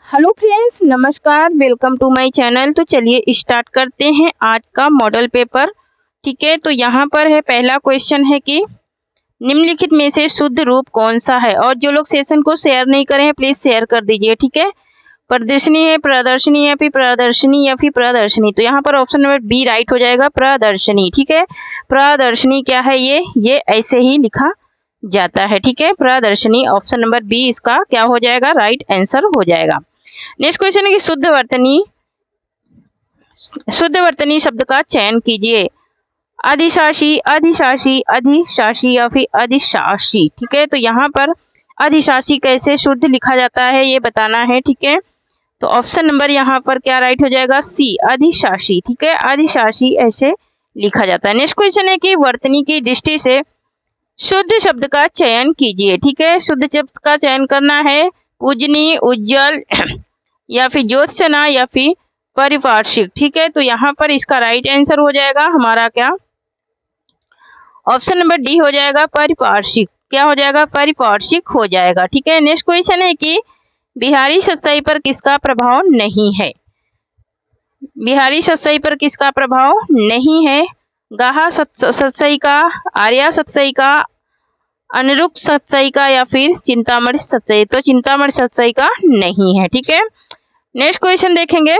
Hello friends, नमस्कार, welcome to my channel. तो चलिए स्टार्ट करते हैं आज का मॉडल पेपर। ठीक है, तो यहाँ पर है पहला क्वेश्चन है कि निम्नलिखित में से शुद्ध रूप कौन सा है। और जो लोग सेशन को शेयर नहीं करे हैं प्लीज शेयर कर दीजिए। ठीक है, प्रदर्शनी है, प्रदर्शनी या फिर प्रदर्शनी या फिर प्रदर्शनी। तो यहाँ पर ऑप्शन नंबर बी राइट हो जाएगा, प्रदर्शनी। ठीक है, प्रदर्शनी क्या है, ये ऐसे ही लिखा जाता है। ठीक है, प्रदर्शनी, ऑप्शन नंबर बी इसका क्या हो जाएगा, राइट आंसर हो जाएगा। नेक्स्ट क्वेश्चन है कि शुद्ध वर्तनी शब्द का चयन कीजिए। अधिशासी, अधिशासी, अधिशासी या फिर अधिशासी। ठीक है, तो यहाँ पर अधिशासी कैसे शुद्ध लिखा जाता है ये बताना है। ठीक है, तो ऑप्शन नंबर यहाँ पर क्या राइट हो जाएगा, सी, अधिशासी। ठीक है, अधिशासी ऐसे लिखा जाता है। नेक्स्ट क्वेश्चन है कि वर्तनी की दृष्टि से शुद्ध शब्द का चयन कीजिए। ठीक है, शुद्ध शब्द का चयन करना है पूजनी, उज्जवल या फिर ज्योत्सना या फिर पारिपार्श्विक। ठीक है, तो यहाँ पर इसका राइट आंसर हो जाएगा हमारा क्या, ऑप्शन नंबर डी हो जाएगा, पारिपार्श्विक। क्या हो जाएगा, पारिपार्श्विक हो जाएगा। ठीक है, नेक्स्ट क्वेश्चन है कि बिहारी सतसई पर किसका प्रभाव नहीं है। बिहारी सतसई पर किसका प्रभाव नहीं है, गाहा सतसई का, आर्या सतसई का, अनुरुक्त सतसई का या फिर चिंतामणि सतसई। तो चिंतामणि सतसई का नहीं है। ठीक है, नेक्स्ट क्वेश्चन देखेंगे।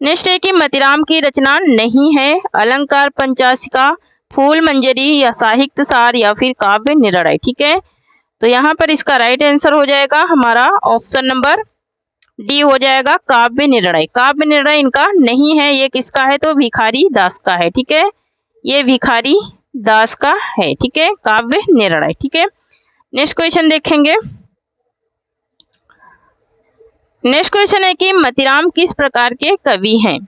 नेक्स्ट है कि मतिराम की रचना नहीं है, अलंकार पंचाशिका, फूल मंजरी या साहित्य सार या फिर काव्य निर्णय। ठीक है, तो यहाँ पर इसका राइट आंसर हो जाएगा हमारा ऑप्शन नंबर डी हो जाएगा, काव्य निर्णय। काव्य निर्णय इनका नहीं है, ये किसका है, तो भिखारी दास का है। ठीक है, ये भिखारी दास का है। ठीक है, काव्य निर्णय। ठीक है, नेक्स्ट क्वेश्चन देखेंगे। नेक्स्ट क्वेश्चन है कि मतिराम किस प्रकार के कवि हैं।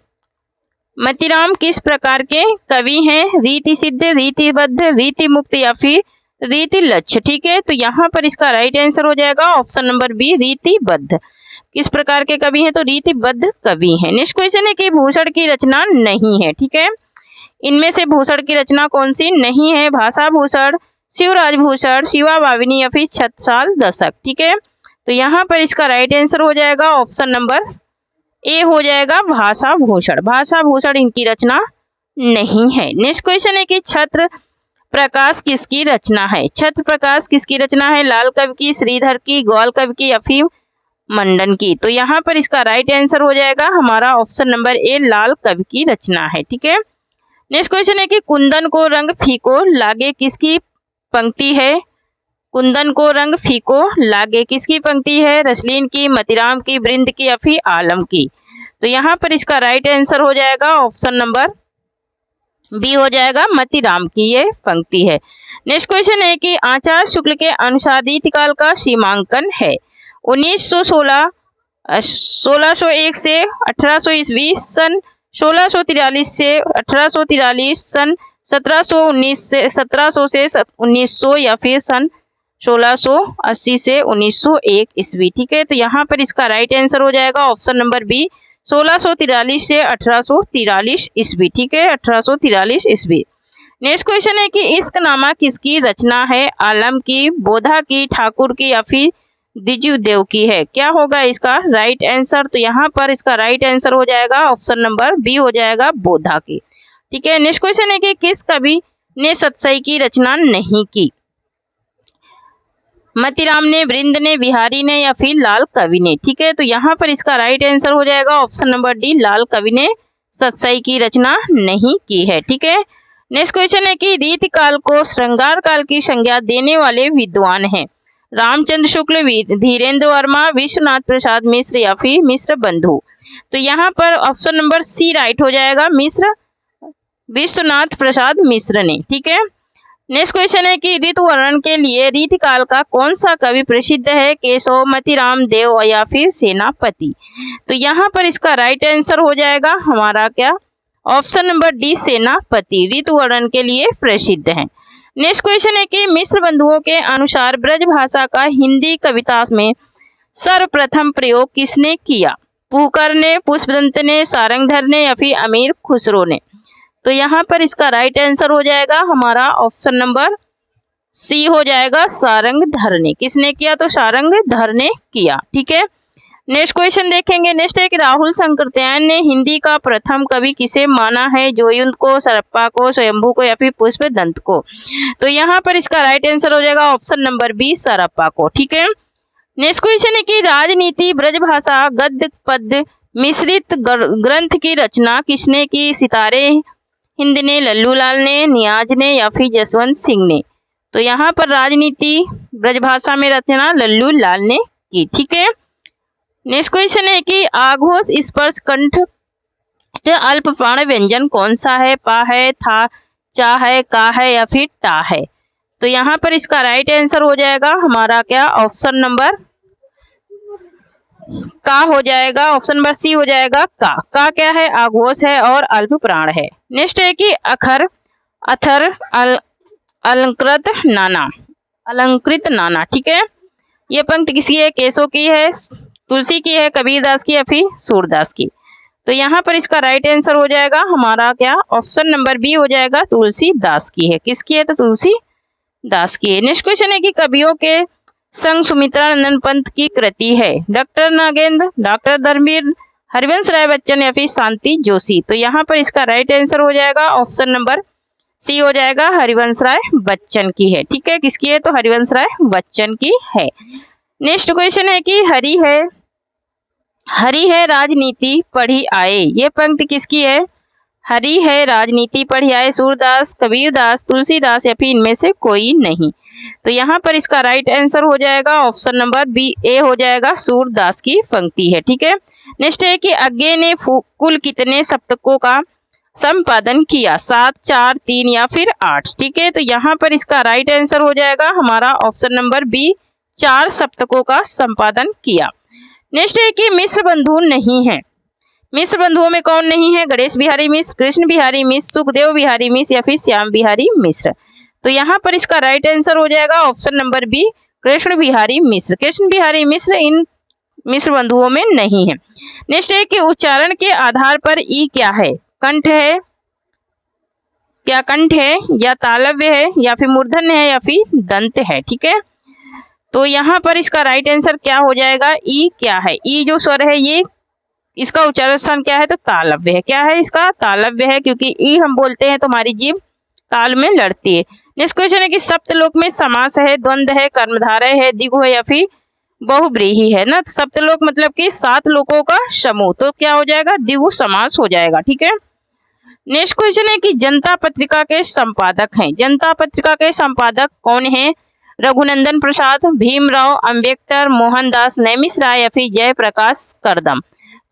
मतिराम किस प्रकार के कवि हैं, रीति सिद्ध, रीतिबद्ध, रीति मुक्त या फिर रीति लक्ष्य। ठीक है, तो यहाँ पर इसका राइट आंसर हो जाएगा ऑप्शन नंबर बी, रीतिबद्ध। किस प्रकार के कवि हैं, तो रीतिबद्ध कवि हैं। नेक्स्ट क्वेश्चन है कि भूषण की रचना नहीं है। ठीक है, इनमें से भूषण की रचना कौन सी नहीं है, भाषा भूषण, शिवराज भूषण, शिवा भाविनी या फिर छत्रसाल दशक। ठीक है, तो यहाँ पर इसका राइट आंसर हो जाएगा ऑप्शन नंबर ए हो जाएगा, भाषा भूषण। भाषा भूषण इनकी रचना नहीं है। नेक्स्ट क्वेश्चन है कि छत्र प्रकाश किसकी रचना है। छत्र प्रकाश किसकी रचना है, लाल कवि की, श्रीधर की, ग्वाल कवि की या फिर मंडन की। तो यहाँ पर इसका राइट आंसर हो जाएगा हमारा ऑप्शन नंबर ए, लाल कवि की रचना है। ठीक है, नेक्स्ट क्वेश्चन है कि कुंदन को रंग फीको लागे किसकी पंक्ति है। कुंदन को रंग फीको लागे किसकी पंक्ति है, रसलीन की, मतिराम की, वृंद की या फिर आलम की। तो यहाँ पर इसका राइट आंसर हो जाएगा ऑप्शन नंबर बी हो जाएगा, मतिराम की ये पंक्ति है। नेक्स्ट क्वेश्चन है कि आचार्य शुक्ल के अनुसार रीतिकाल का सीमांकन है। 1601 से 1800 ईस्वी, सन 1643 से 1843, सन 1700 से 1900 या फिर सन 1680 से 1901 ईस्वी। ठीक है, तो यहाँ पर इसका राइट आंसर हो जाएगा ऑप्शन नंबर बी, 1643 से 1843 ईस्वी। ठीक है, 1843 ईस्वी। नेक्स्ट क्वेश्चन है कि इश्कनामा किसकी रचना है, आलम की, बोधा की, ठाकुर की या फिर द्विजदेव की है। क्या होगा इसका राइट आंसर, तो यहाँ पर इसका राइट आंसर हो जाएगा ऑप्शन नंबर बी हो जाएगा, बोधा की। ठीक है, नेक्स्ट क्वेश्चन है कि किस कवि ने सतसई की रचना नहीं की। मतिराम ने, वृंद ने, बिहारी ने या फिर लाल कवि ने। ठीक है, तो यहाँ पर इसका राइट आंसर हो जाएगा ऑप्शन नंबर डी, लाल कवि ने सतसई की रचना नहीं की है। ठीक है, नेक्स्ट क्वेश्चन है कि रीतिकाल को श्रृंगार काल की संज्ञा देने वाले विद्वान हैं। रामचंद्र शुक्ल, धीरेन्द्र वर्मा, विश्वनाथ प्रसाद मिश्र या फिर मिश्र बंधु। तो यहाँ पर ऑप्शन नंबर सी राइट हो जाएगा, मिश्र, विश्वनाथ प्रसाद मिश्र ने। ठीक है, नेक्स्ट क्वेश्चन है कि ऋतु वर्णन के लिए रीतिकाल का कौन सा कवि प्रसिद्ध है, केशव, मतिराम, देव या फिर सेनापति। तो यहाँ पर इसका राइट आंसर हो जाएगा हमारा क्या, ऑप्शन नंबर डी, सेनापति ऋतु वर्णन के लिए प्रसिद्ध है। नेक्स्ट क्वेश्चन है कि मिश्र बंधुओं के अनुसार ब्रज भाषा का हिंदी कविता में सर्वप्रथम प्रयोग किसने किया, पुहकर ने, पुष्पदंत ने, सारंगधर ने या फिर अमीर खुसरो ने। तो यहाँ पर इसका राइट आंसर हो जाएगा हमारा ऑप्शन नंबर सी हो जाएगा, सारंगधर ने। किसने किया, तो सारंगधर ने किया। ठीक है, नेक्स्ट क्वेश्चन देखेंगे। नेक्स्ट है कि राहुल शंकरदयाल ने हिंदी का प्रथम कवि किसे माना है? जोयुंद को, सरप्पा को, स्वयंभू को या फिर पुष्पदंत को? तो यहाँ पर इसका राइट आंसर हो जाएगा ऑप्शन नंबर बी, सरप्पा को। ठीक है। नेक्स्ट क्वेश्चन है कि राजनीति ब्रजभाषा गद्य पद्य मिश्रित ग्रंथ की रचना किसने की? सितारे हिंद ने, लल्लू लाल ने, नियाज ने या फिर जसवंत सिंह ने? तो यहाँ पर राजनीति ब्रजभाषा में रचना लल्लू लाल ने की। ठीक है। नेक्स्ट क्वेश्चन है कि आघोष स्पर्श कंठ अल्प प्राण व्यंजन कौन सा है? पा है, था, चा है, का है या फिर टा है? तो यहाँ पर इसका राइट आंसर हो जाएगा हमारा क्या? ऑप्शन नंबर का हो जाएगा, ऑप्शन नंबर सी हो जाएगा का। का क्या है? आघोष है और अल्प प्राण है। नेक्स्ट है कि अखर, अथर, अलंकृत नाना, अलंकृत नाना। ठीक है। ये पंक्ति किसकी है? केशव की है, तुलसी की है, कबीरदास की या फिर सूरदास की? तो यहाँ पर इसका राइट आंसर हो जाएगा हमारा क्या? ऑप्शन नंबर बी हो जाएगा, तुलसीदास की है। किसकी है? तो तुलसीदास की है। नेक्स्ट क्वेश्चन है कि कवियों के संग सुमित्रा नंदन पंत की कृति है? डॉक्टर नागेंद्र, डॉक्टर धर्मवीर, हरिवंश राय बच्चन या फिर शांति जोशी? तो यहाँ पर इसका राइट आंसर हो जाएगा ऑप्शन नंबर सी हो जाएगा, हरिवंश राय बच्चन की है। ठीक है। किसकी है? तो हरिवंश राय बच्चन की है। नेक्स्ट क्वेश्चन है कि हरि है राजनीति पढ़ी आए, ये पंक्ति किसकी है? हरि है राजनीति पढ़ी आए, सूरदास, कबीरदास, तुलसीदास या फिर इनमें से कोई नहीं? तो यहाँ पर इसका राइट आंसर हो जाएगा ऑप्शन नंबर बी, ए हो जाएगा, सूरदास की पंक्ति है। ठीक है। नेक्स्ट है कि अज्ञे ने कुल कितने सप्तकों का संपादन किया? 7, 4, 3 या फिर 8? ठीक है। तो यहाँ पर इसका राइट आंसर हो जाएगा हमारा ऑप्शन नंबर बी, 4 सप्तकों का संपादन किया। नेक्स्ट है कि मिश्र बंधु नहीं है। मिश्र बंधुओं में कौन नहीं है? गणेश बिहारी मिश्र, कृष्ण बिहारी मिश्र, सुखदेव बिहारी मिश्र या फिर श्याम बिहारी मिश्र? तो यहाँ पर इसका राइट आंसर हो जाएगा option number B, Krishna Bihari Mishra. Krishna Bihari Mishra इन मिश्र बंधुओं में नहीं है। नेक्स्ट है कि उच्चारण के आधार पर ई क्या है? कंठ है, क्या कंठ है या तालव्य है या फिर मूर्धन्य है या फिर दंत है? ठीक है। तो यहाँ पर इसका राइट आंसर क्या हो जाएगा? ई क्या है? ई जो स्वर है ये इसका उच्चारण स्थान क्या है? तो तालव्य है। क्या है इसका? तालव्य है, क्योंकि ई हम बोलते हैं तो हमारी जीभ ताल में लड़ती है। नेक्स्ट क्वेश्चन है कि सप्तलोक में समास है, द्वंद्व है, कर्मधारय है, द्विगु है या फिर बहुब्रीहि है ना? सप्तलोक मतलब कि 7 लोकों का समूह, तो क्या हो जाएगा? द्विगु समास हो जाएगा। ठीक है। नेक्स्ट क्वेश्चन है कि जनता पत्रिका के संपादक हैं। जनता पत्रिका के संपादक कौन है? रघुनंदन प्रसाद, भीमराव अंबेडकर, मोहनदास नेमिशराय या फिर जयप्रकाश करदम?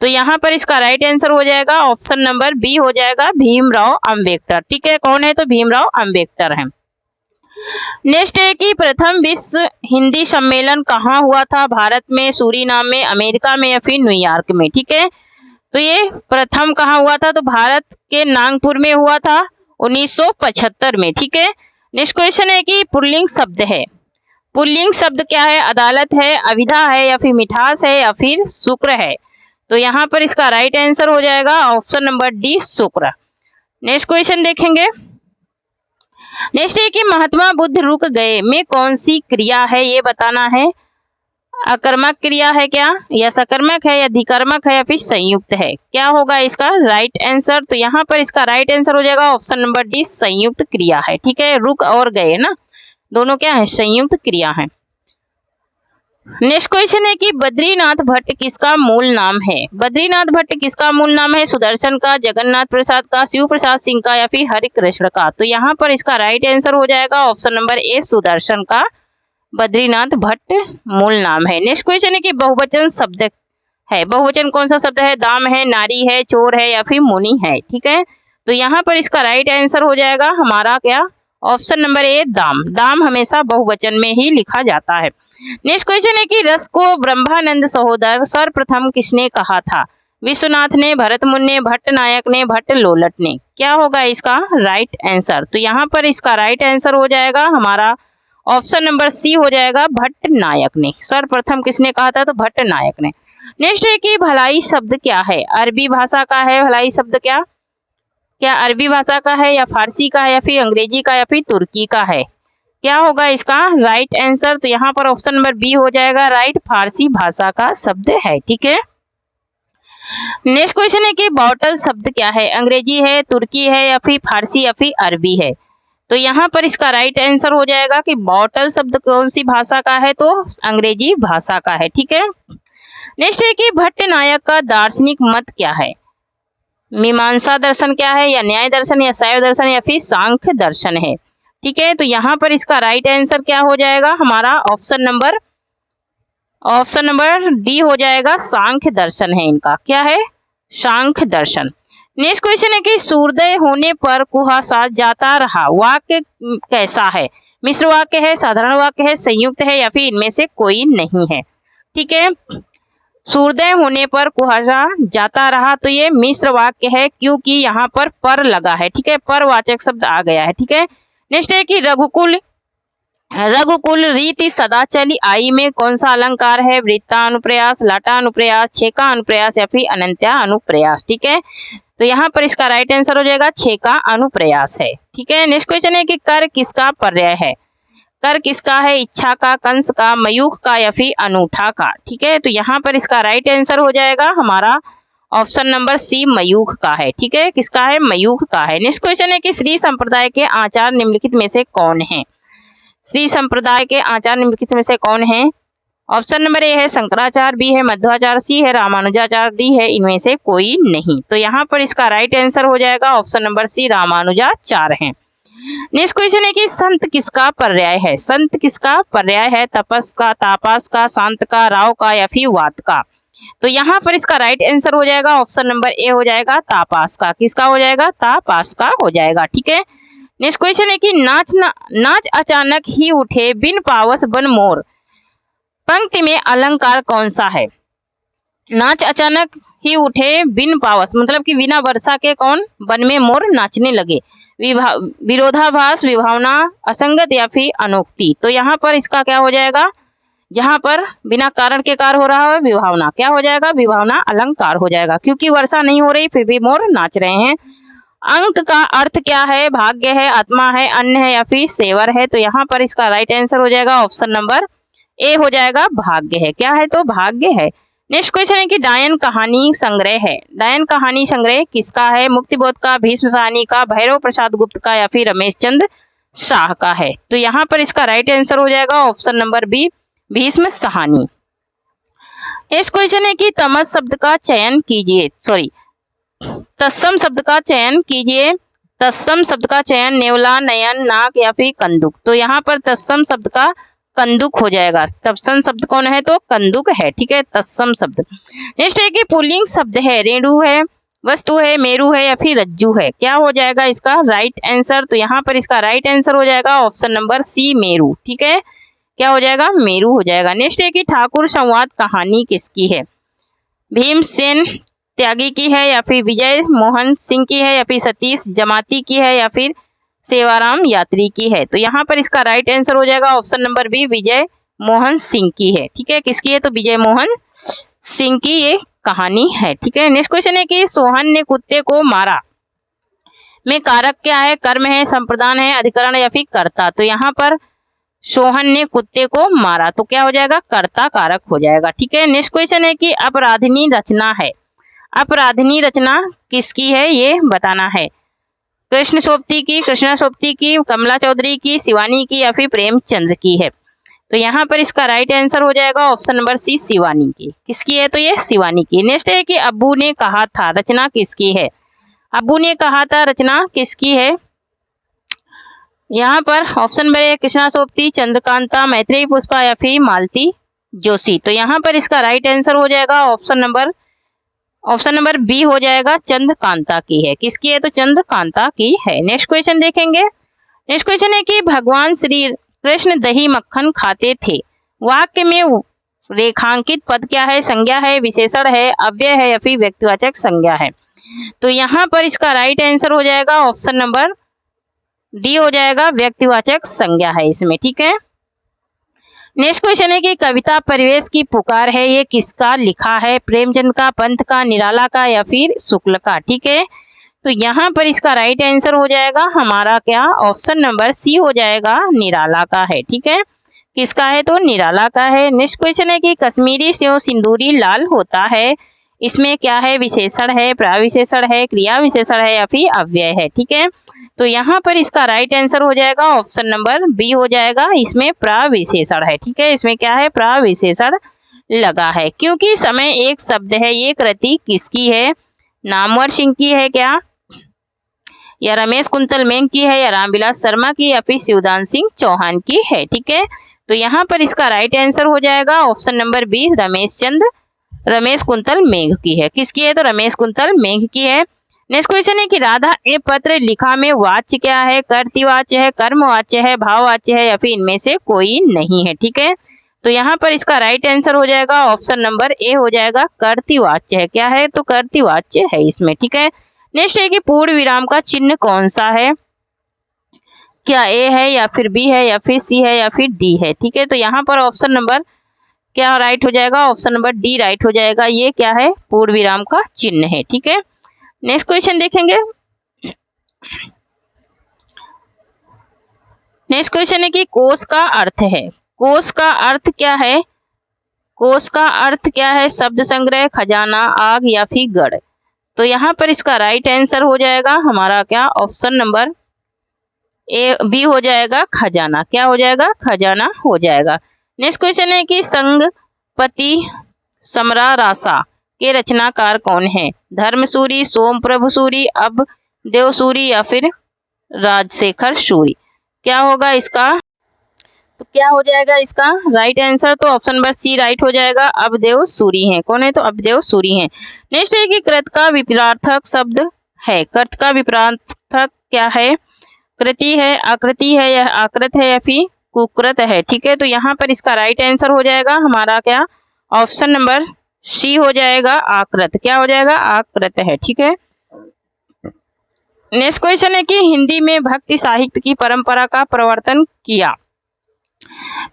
तो यहाँ पर इसका राइट आंसर हो जाएगा ऑप्शन नंबर बी हो जाएगा, भीमराव अंबेडकर। ठीक है। कौन है? तो भीमराव अंबेडकर है। नेक्स्ट है कि प्रथम विश्व हिंदी सम्मेलन कहाँ हुआ था? भारत में, सूरीनाम में, अमेरिका में या फिर न्यूयॉर्क में? ठीक है। तो ये प्रथम कहाँ हुआ था? तो भारत के नागपुर में हुआ था 1975 में। ठीक है। नेक्स्ट क्वेश्चन है कि पुल्लिंग शब्द है। पुल्लिंग शब्द क्या है? अदालत है, अविधा है या फिर मिठास है या फिर शुक्र है? तो यहाँ पर इसका राइट आंसर हो जाएगा ऑप्शन नंबर डी, शुक्र। नेक्स्ट क्वेश्चन देखेंगे। नेक्स्ट है कि महात्मा बुद्ध रुक गए में कौन सी क्रिया है? ये बताना है। अकर्मक क्रिया है क्या, या सकर्मक है, या अधिकर्मक है या फिर संयुक्त है? क्या होगा इसका राइट आंसर? तो यहाँ पर इसका राइट आंसर हो जाएगा ऑप्शन नंबर डी, संयुक्त क्रिया है। ठीक है। रुक और गए ना, दोनों क्या है? संयुक्त क्रिया है। नेक्स्ट क्वेश्चन है कि बद्रीनाथ भट्ट किसका मूल नाम है? बद्रीनाथ भट्ट किसका मूल नाम है? सुदर्शन का, जगन्नाथ प्रसाद का, शिव प्रसाद सिंह का या फिर हरि कृष्ण का? तो यहाँ पर इसका राइट आंसर हो जाएगा ऑप्शन नंबर ए, सुदर्शन का बद्रीनाथ भट्ट मूल नाम है। नेक्स्ट क्वेश्चन है कि बहुवचन शब्द है। बहुवचन कौन सा शब्द है? दाम है, नारी है, चोर है या फिर मुनि है? ठीक है। तो यहाँ पर इसका राइट आंसर हो जाएगा हमारा क्या? ऑप्शन नंबर ए, दाम। दाम हमेशा बहुवचन में ही लिखा जाता है। नेक्स्ट क्वेश्चन है कि रस को ब्रह्मानंद सहोदर सर्वप्रथम किसने कहा था? विश्वनाथ ने, भरत मुनि ने, भट्ट नायक ने, भट्ट लोलट ने? क्या होगा इसका राइट आंसर? तो यहाँ पर इसका राइट आंसर हो जाएगा हमारा ऑप्शन नंबर सी हो जाएगा, भट्ट नायक ने। सर्वप्रथम किसने कहा था? तो भट्ट नायक ने। नेक्स्ट है कि भलाई शब्द क्या है? अरबी भाषा का है भलाई शब्द क्या अरबी भाषा का है या फारसी का है या फिर अंग्रेजी का या फिर तुर्की का है? क्या होगा इसका राइट आंसर? तो यहाँ पर ऑप्शन नंबर बी हो जाएगा राइट, फारसी भाषा का शब्द है। ठीक है, नेक्स्ट क्वेश्चन है कि बॉटल शब्द क्या है? अंग्रेजी है, तुर्की है या फिर फारसी या फिर अरबी है? तो यहाँ पर इसका राइट आंसर हो जाएगा कि बॉटल शब्द कौन सी भाषा का है? तो अंग्रेजी भाषा का है। ठीक है, नेक्स्ट है कि भट्ट नायक का दार्शनिक मत क्या है? मीमांसा दर्शन क्या है, या न्याय दर्शन, या शैव दर्शन, या फिर सांख्य दर्शन है? ठीक है, तो यहाँ पर इसका राइट आंसर क्या हो जाएगा हमारा? ऑप्शन नंबर डी हो जाएगा, सांख्य दर्शन है इनका। क्या है? सांख्य दर्शन। नेक्स्ट क्वेश्चन है कि सूर्योदय होने पर कुहासा जाता रहा वाक्य कैसा है? मिश्र वाक्य है, साधारण वाक्य है, संयुक्त है, या फिर इनमें से कोई नहीं है? ठीक है, सूर्योदय होने पर कुहासा जाता रहा, तो ये मिश्र वाक्य है क्योंकि यहाँ पर लगा है। ठीक है, परवाचक शब्द आ गया है। ठीक है, नेक्स्ट है कि रघुकुल रीति सदा चली आई में कौन सा अलंकार है? वृत्ता अनुप्रयास, लाटा अनुप्रयास, छेका अनुप्रयास, या फिर अनंत्या अनुप्रयास? ठीक है, तो यहाँ पर इसका राइट आंसर हो जाएगा छेका अनुप्रयास है। ठीक है, नेक्स्ट क्वेश्चन है कि कर किसका पर्याय है? कर किसका है? इच्छा का, कंस का, मयूख का, या फिर अनूठा का? ठीक है, तो यहाँ पर इसका राइट आंसर हो जाएगा हमारा ऑप्शन नंबर सी, मयूख का है। ठीक है, किसका है? मयूख का है। नेक्स्ट क्वेश्चन है कि श्री संप्रदाय के आचार्य निम्नलिखित में से कौन है? श्री संप्रदाय के आचार्य निम्नलिखित में से कौन है? ऑप्शन नंबर ए है शंकराचार्य, बी है मध्वाचार्य, सी है रामानुजाचार्य, डी है इनमें से कोई नहीं। तो यहाँ पर इसका राइट आंसर हो जाएगा ऑप्शन नंबर सी, रामानुजाचार्य है। नेक्स्ट क्वेश्चन है कि संत किसका पर्याय है? संत किसका पर्याय है? तपस का, तापस का, शांत का, राव का, या फिर वात का? तो यहाँ पर इसका राइट आंसर हो जाएगा ऑप्शन नंबर ए हो जाएगा, तापास का। किसका हो जाएगा? तापास का हो जाएगा। ठीक है, नेक्स्ट क्वेश्चन है कि नाच अचानक ही उठे बिन पावस बन मोर पंक्ति में अलंकार कौन सा है? नाच अचानक ही उठे बिन पावस मतलब कि बिना वर्षा के कौन? वन में मोर नाचने लगे। विरोधाभास, विभावना, असंगत, या फिर अनोक्ति? तो यहाँ पर इसका क्या हो जाएगा? जहाँ पर बिना कारण के कार्य हो रहा है विभावना, क्या हो जाएगा? विभावना अलंकार हो जाएगा, क्योंकि वर्षा नहीं हो रही फिर भी मोर नाच रहे हैं। अंक का अर्थ क्या है? भाग्य है, आत्मा है, अन्न है, या फिर सेवर है? तो यहाँ पर इसका राइट आंसर हो जाएगा ऑप्शन नंबर ए हो जाएगा, भाग्य है। क्या है? तो भाग्य है। नेक्स्ट क्वेश्चन है कि डायन कहानी संग्रह है। डायन कहानी संग्रह किसका है? मुक्तिबोध का, भीष्म साहनी का, भैरव प्रसाद गुप्त का, या फिर रमेश चंद्र शाह का है? तो यहाँ पर इसका राइट आंसर हो जाएगा option number b, Bhisham Sahni. Next question है कि तमस शब्द का चयन कीजिए, तत्सम शब्द का चयन कीजिए। तत्सम शब्द का चयन नेवला, नयन, नाक, या फिर कंदुक? तो यहाँ पर तत्सम शब्द का कंदुक हो जाएगा। तत्सम शब्द कौन है? तो कंदुक है। ठीक है, तत्सम शब्द। नेक्स्ट है कि पुल्लिंग शब्द है, रेणु है, वस्तु है, मेरू है, या फिर रज्जू है? क्या हो जाएगा इसका राइट आंसर? तो यहाँ पर इसका राइट आंसर हो जाएगा ऑप्शन नंबर सी, मेरू। ठीक है, क्या हो जाएगा? मेरू हो जाएगा। नेक्स्ट है कि ठाकुर संवाद कहानी किसकी है? भीमसेन त्यागी की है, या फिर विजय मोहन सिंह की है, या फिर सतीश जमाती की है, या फिर सेवाराम यात्री की है? तो यहाँ पर इसका राइट आंसर हो जाएगा ऑप्शन नंबर बी, विजय मोहन सिंह की है। ठीक है, किसकी है? तो विजय मोहन सिंह की ये कहानी है। ठीक है, नेक्स्ट क्वेश्चन है कि सोहन ने कुत्ते को मारा में कारक क्या है? कर्म है, संप्रदान है, अधिकरण, या फिर कर्ता? तो यहाँ पर सोहन ने कुत्ते को मारा, तो क्या हो जाएगा? कर्ता कारक हो जाएगा। ठीक है, नेक्स्ट क्वेश्चन है कि अपराधिनी रचना है। अपराधिनी रचना किसकी है ये बताना है। कृष्ण सोबती की, कृष्णा सोबती की, कमला चौधरी की, शिवानी की, या फिर प्रेमचंद्र की है? तो यहाँ पर इसका राइट आंसर हो जाएगा ऑप्शन नंबर सी, शिवानी की। किसकी है? तो ये शिवानी की। नेक्स्ट है कि अब्बू ने कहा था रचना किसकी है? अब्बू ने कहा था रचना किसकी है? यहाँ पर option number A Krishna Sobti, Chandrakanta, Maitreyi Pushpa, या फिर मालती जोशी? तो यहाँ पर इसका राइट आंसर हो जाएगा ऑप्शन नंबर बी हो जाएगा, चंद्रकांता की है। किसकी है? तो चंद्रकांता की है। नेक्स्ट क्वेश्चन देखेंगे। नेक्स्ट क्वेश्चन है कि भगवान श्री कृष्ण दही मक्खन खाते थे वाक्य में रेखांकित पद क्या है? संज्ञा है, विशेषण है, अव्यय है, या फिर व्यक्तिवाचक संज्ञा है? तो यहाँ पर इसका राइट आंसर हो जाएगा ऑप्शन नंबर डी हो जाएगा, व्यक्तिवाचक संज्ञा है इसमें। ठीक है, नेक्स्ट क्वेश्चन है कि कविता परिवेश की पुकार है, ये किसका लिखा है? प्रेमचंद का, पंत का, निराला का, या फिर शुक्ल का? ठीक है, तो यहाँ पर इसका राइट आंसर हो जाएगा हमारा क्या, ऑप्शन नंबर सी हो जाएगा, निराला का है। ठीक है, किसका है, तो निराला का है। नेक्स्ट क्वेश्चन है कि कश्मीरी सेव सिंदूरी लाल होता है, इसमें क्या है, विशेषण है, प्रविशेषण है, क्रिया विशेषण है या फिर अव्यय है। ठीक है, तो यहाँ पर इसका राइट आंसर हो जाएगा ऑप्शन नंबर बी हो जाएगा, इसमें प्रविशेषण है। ठीक है, इसमें क्या है, प्रविशेषण लगा है, क्योंकि समय एक शब्द है। ये कृति किसकी है, नामवर सिंह की है क्या, या रमेश कुंतल मेंग की है, या रामविलास शर्मा की, या फिर शिवदान सिंह चौहान की है। ठीक है, तो यहाँ पर इसका राइट आंसर हो जाएगा option number B, Ramesh Kuntal Megh की है। किसकी है, तो रमेश कुंतल मेंग की है। नेक्स्ट क्वेश्चन है कि राधा ए पत्र लिखा में वाच्य क्या है, कर्तृवाच्य है, कर्मवाच्य है, भाववाच्य है, या फिर इनमें से कोई नहीं है। ठीक है, तो यहाँ पर इसका राइट आंसर हो जाएगा ऑप्शन नंबर ए हो जाएगा, कर्तृवाच्य है। क्या है, तो कर्तृवाच्य है इसमें। ठीक है, नेक्स्ट है कि पूर्ण विराम का चिन्ह कौन सा है, क्या ए है, या फिर बी है, या फिर सी है, या फिर डी है। ठीक है, तो यहाँ पर ऑप्शन नंबर क्या राइट हो जाएगा, ऑप्शन नंबर डी राइट हो जाएगा। ये क्या है, पूर्ण विराम का चिन्ह है। ठीक है, नेक्स्ट क्वेश्चन देखेंगे। नेक्स्ट क्वेश्चन है कि कोश का अर्थ है, कोश का अर्थ क्या है, कोश का अर्थ क्या है, शब्द संग्रह, खजाना, आग या फिर गढ़। तो यहाँ पर इसका राइट आंसर हो जाएगा हमारा क्या, ऑप्शन नंबर ए बी हो जाएगा, खजाना। क्या हो जाएगा, खजाना हो जाएगा। नेक्स्ट क्वेश्चन है कि संगपति समरारासा के रचनाकार कौन है, धर्मसूरी, सोम प्रभु सूरी, अब देवसूरी या फिर राजशेखर सूरी। क्या होगा इसका, तो क्या हो जाएगा इसका राइट आंसर, तो ऑप्शन नंबर सी राइट हो जाएगा, अबदेव सूरी हैं। कौन है, तो अबदेव सूरी हैं। नेक्स्ट है कि कृत का विपरीतार्थक शब्द है, कृत का विपरीतार्थक क्या है, कृति है, आकृति है, या आकृत है, या फिर कुकृत है। ठीक है, तो यहाँ पर इसका राइट आंसर हो जाएगा हमारा क्या, ऑप्शन नंबर सी हो जाएगा, आकृत। क्या हो जाएगा, आकृत है। ठीक है, नेक्स्ट क्वेश्चन है कि हिंदी में भक्ति साहित्य की परंपरा का प्रवर्तन किया,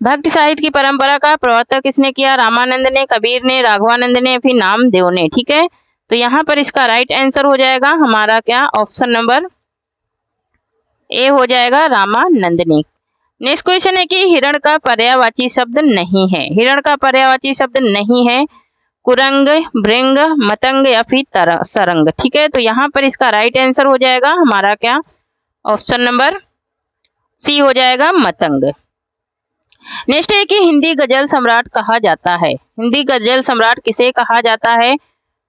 भक्ति साहित्य की परंपरा का प्रवर्तन किसने किया, रामानंद ने, कबीर ने, राघवानंद ने, फिर नामदेव ने। ठीक है, तो यहाँ पर इसका राइट आंसर हो जाएगा हमारा क्या, ऑप्शन नंबर ए हो जाएगा, रामानंद ने। नेक्स्ट क्वेश्चन है कि हिरण का पर्यायवाची शब्द नहीं है, हिरण का पर्यायवाची शब्द नहीं है, कुरंग, भृंग, मतंग या फिर सरंग। ठीक है, तो यहाँ पर इसका राइट आंसर हो जाएगा हमारा क्या, ऑप्शन नंबर सी हो जाएगा, मतंग। नेक्स्ट है कि हिंदी गजल सम्राट कहा जाता है, हिंदी गजल सम्राट किसे कहा जाता है,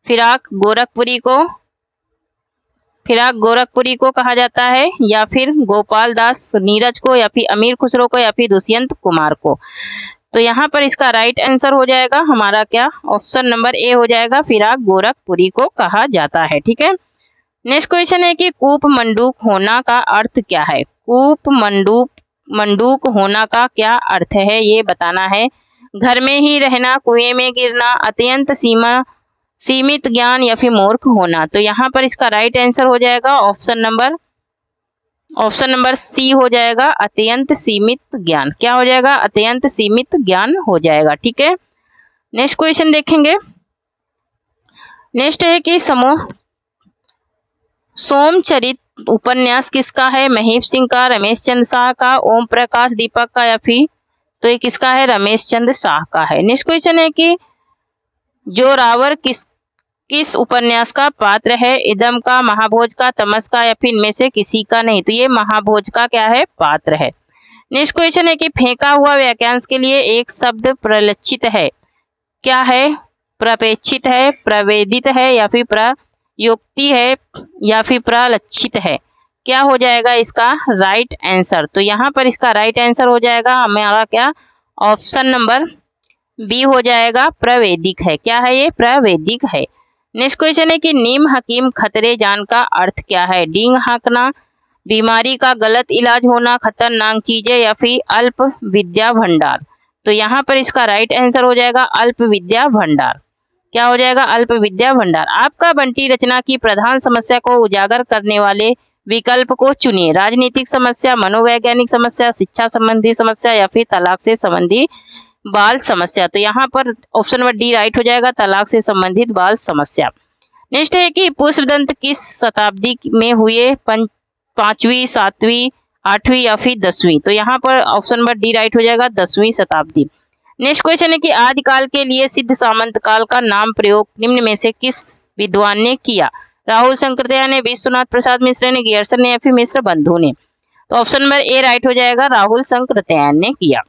फिराक गोरखपुरी को कहा जाता है, या फिर गोपाल दास नीरज को, या फिर अमीर खुसरो को, या फिर दुष्यंत कुमार को। तो यहाँ पर इसका राइट आंसर हो जाएगा हमारा क्या, ऑप्शन नंबर ए हो जाएगा, फिराक गोरखपुरी को कहा जाता है। ठीक है, नेक्स्ट क्वेश्चन है कि कूप मंडूक होना का अर्थ क्या है, कूप मंडूक होना का क्या अर्थ है, ये बताना है। घर में ही रहना, कुएं में गिरना, अत्यंत सीमित ज्ञान, या फिर मूर्ख होना। तो यहाँ पर इसका राइट आंसर हो जाएगा ऑप्शन नंबर सी हो जाएगा, अत्यंत सीमित ज्ञान। क्या हो जाएगा, अत्यंत सीमित ज्ञान हो जाएगा। ठीक है, नेक्स्ट क्वेश्चन देखेंगे। नेक्स्ट है कि सोमचरित उपन्यास किसका है, महेश सिंह का, रमेश चंद्र शाह का, ओम प्रकाश दीपक का, या फिर तो ये किसका है, रमेश चंद्र शाह का है। नेक्स्ट क्वेश्चन है कि जोरावर किस उपन्यास का पात्र है, इदम का, महाभोज का, तमस का, या फिर इनमें से किसी का नहीं। तो ये महाभोज का क्या है, पात्र है। नेक्स्ट क्वेश्चन है कि फेंका हुआ वाक्यांश के लिए एक शब्द प्रलक्षित है, क्या है, प्रपेक्षित है, प्रवेदित है, या फिर प्रयुक्ति है, या फिर प्रलक्षित है। क्या हो जाएगा इसका राइट आंसर, तो यहाँ पर इसका राइट आंसर हो जाएगा हमारा क्या, ऑप्शन नंबर बी हो जाएगा, प्रवेदिक है। क्या है, ये प्रवेदिक है। नेक्स्ट क्वेश्चन है कि नीम हकीम खतरे जान का अर्थ क्या है, डींग हाँकना, बीमारी का गलत इलाज होना, खतरनाक चीजें, या फिर अल्प विद्या भंडार। तो यहाँ पर इसका राइट आंसर हो जाएगा अल्प विद्या भंडार। क्या हो जाएगा, अल्प विद्या भंडार। आपका बंटी रचना की प्रधान समस्या को उजागर करने वाले विकल्प को चुनिए, राजनीतिक समस्या, मनोवैज्ञानिक समस्या, शिक्षा संबंधी समस्या, या फिर तलाक से संबंधी बाल समस्या। तो यहाँ पर ऑप्शन नंबर डी राइट हो जाएगा, तलाक से संबंधित बाल समस्या। नेक्स्ट है कि पुष्पदंत किस शताब्दी में हुए, 5वीं, 7वीं, 8वीं या फिर 10वीं। तो यहाँ पर ऑप्शन नंबर डी राइट हो जाएगा, 10वीं शताब्दी। नेक्स्ट क्वेश्चन है कि आदिकाल के लिए सिद्ध सामंत काल का नाम प्रयोग निम्न में से किस विद्वान ने किया? राहुल शंकरदयाल ने, विश्वनाथ प्रसाद मिश्र ने, गियर्सन ने या फिर मिश्र बंधु ने। तो ऑप्शन नंबर ए राइट हो जाएगा, राहुल शंकरदयाल ने किया।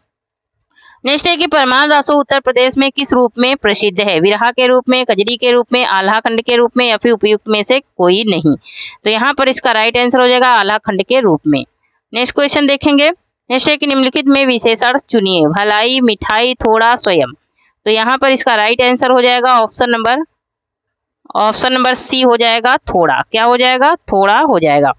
नेक्स्ट है कि परमान रासो उत्तर प्रदेश में किस रूप में प्रसिद्ध है? विरहा के रूप में, कजरी के रूप में, आल्हा खंड के रूप में या फिर उपयुक्त में से कोई नहीं। तो यहाँ पर इसका राइट आंसर हो जाएगा आल्हा खंड के रूप में। नेक्स्ट क्वेश्चन देखेंगे। नेक्स्ट है कि निम्नलिखित में विशेषण चुनिए, भलाई, मिठाई, थोड़ा, स्वयं। तो यहाँ पर इसका राइट आंसर हो जाएगा ऑप्शन नंबर सी हो जाएगा, थोड़ा। क्या हो जाएगा? थोड़ा हो जाएगा।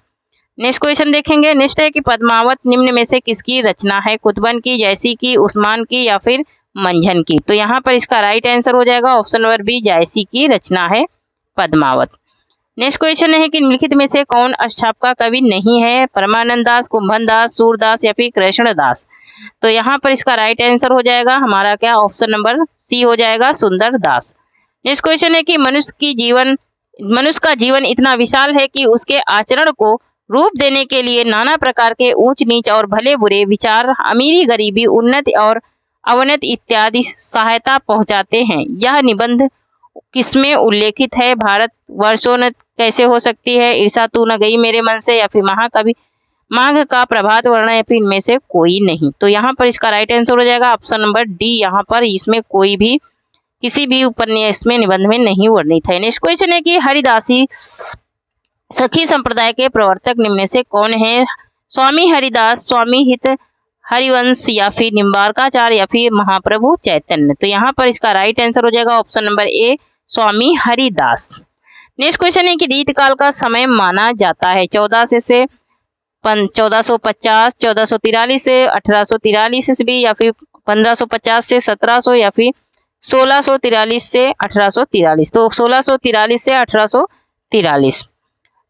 नेक्स्ट क्वेश्चन देखेंगे। नेक्स्ट है कि पद्मावत निम्न में से किसकी रचना है? कुतुबन की, जायसी की, उस्मान की या फिर मंझन की। तो यहाँ पर इसका राइट आंसर हो जाएगा ऑप्शन नंबर बी, जायसी की रचना है पद्मावत। नेक्स्ट क्वेश्चन है कि निम्नलिखित में से कौन अष्टछाप का कवि नहीं है? परमानंद दास, कुंभन दास, सूरदास या फिर कृष्णदास। तो यहाँ पर इसका राइट आंसर हो जाएगा हमारा क्या, ऑप्शन नंबर सी हो जाएगा, सुंदर दास। नेक्स्ट क्वेश्चन है कि मनुष्य का जीवन इतना विशाल है कि उसके आचरण को रूप देने के लिए नाना प्रकार के ऊंच नीच और भले बुरे विचार, अमीरी गरीबी, उन्नति और अवनति इत्यादि सहायता पहुंचाते हैं। यह निबंध किसमें उल्लेखित है? भारत वर्षोन्नत कैसे हो सकती है, ईर्षा तू न गई मेरे मन से या फिर महाकवि माघ का प्रभात वर्ण या फिर इनमें से कोई नहीं। तो यहाँ पर इसका राइट आंसर हो जाएगा ऑप्शन नंबर डी। यहाँ पर इसमें कोई भी किसी भी उपन्यास में निबंध में नहीं वर्णित है। नेक्स्ट क्वेश्चन है कि हरिदासी सखी संप्रदाय के प्रवर्तक निम्न में से कौन है? स्वामी हरिदास, स्वामी हित हरिवंश या फिर निम्बारकाचार्य या फिर महाप्रभु चैतन्य। तो यहाँ पर इसका राइट आंसर हो जाएगा option number A, Swami Haridas. Next question है कि रीतकाल का समय माना जाता है 1400 से 1450, 1443 से 1843 ईस्वी या फिर 1550 से 1700 या फिर 1643 से 1843। तो 1643 से 1843।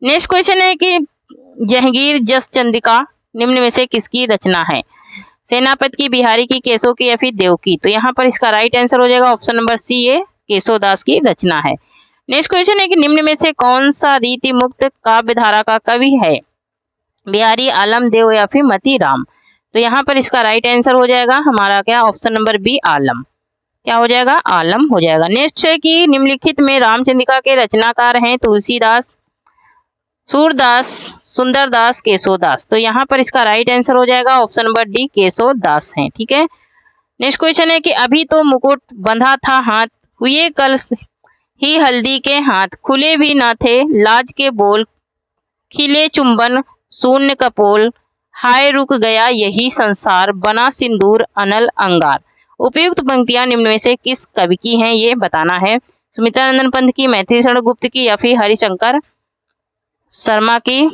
नेक्स्ट क्वेश्चन है कि जहांगीर जस चंद्रिका निम्न में से किसकी रचना है? सेनापति की, बिहारी की, केशव की या फिर देव की। तो यहाँ पर इसका राइट आंसर हो जाएगा ऑप्शन नंबर सी, ये केशव दास की रचना है। नेक्स्ट क्वेश्चन है कि निम्न में से कौन सा रीति मुक्त काव्य धारा का कवि है? बिहारी, आलम, देव या फिर मती राम। तो यहाँ पर इसका राइट आंसर हो जाएगा हमारा क्या, ऑप्शन नंबर बी, आलम। क्या हो जाएगा? आलम हो जाएगा। नेक्स्ट है कि निम्नलिखित में रामचंद्रिका के रचनाकार हैं तुलसीदास, सूरदास, सुंदरदास, केशवदास। तो यहाँ पर इसका राइट आंसर हो जाएगा ऑप्शन नंबर डी, केशवदास है। ठीक है। नेक्स्ट क्वेश्चन है कि अभी तो मुकुट बंधा था हाथ, हुए कल ही हल्दी के हाथ, खुले भी न थे लाज के बोल, खिले चुंबन शून्य कपोल, हाय रुक गया यही संसार, बना सिंदूर अनल अंगार। उपयुक्त पंक्तियां निम्न में से किस कवि की हैं, ये बताना है। सुमित्रानंदन पंत की, मैथिली शरण गुप्त की या फिर हरिशंकर शर्मा की।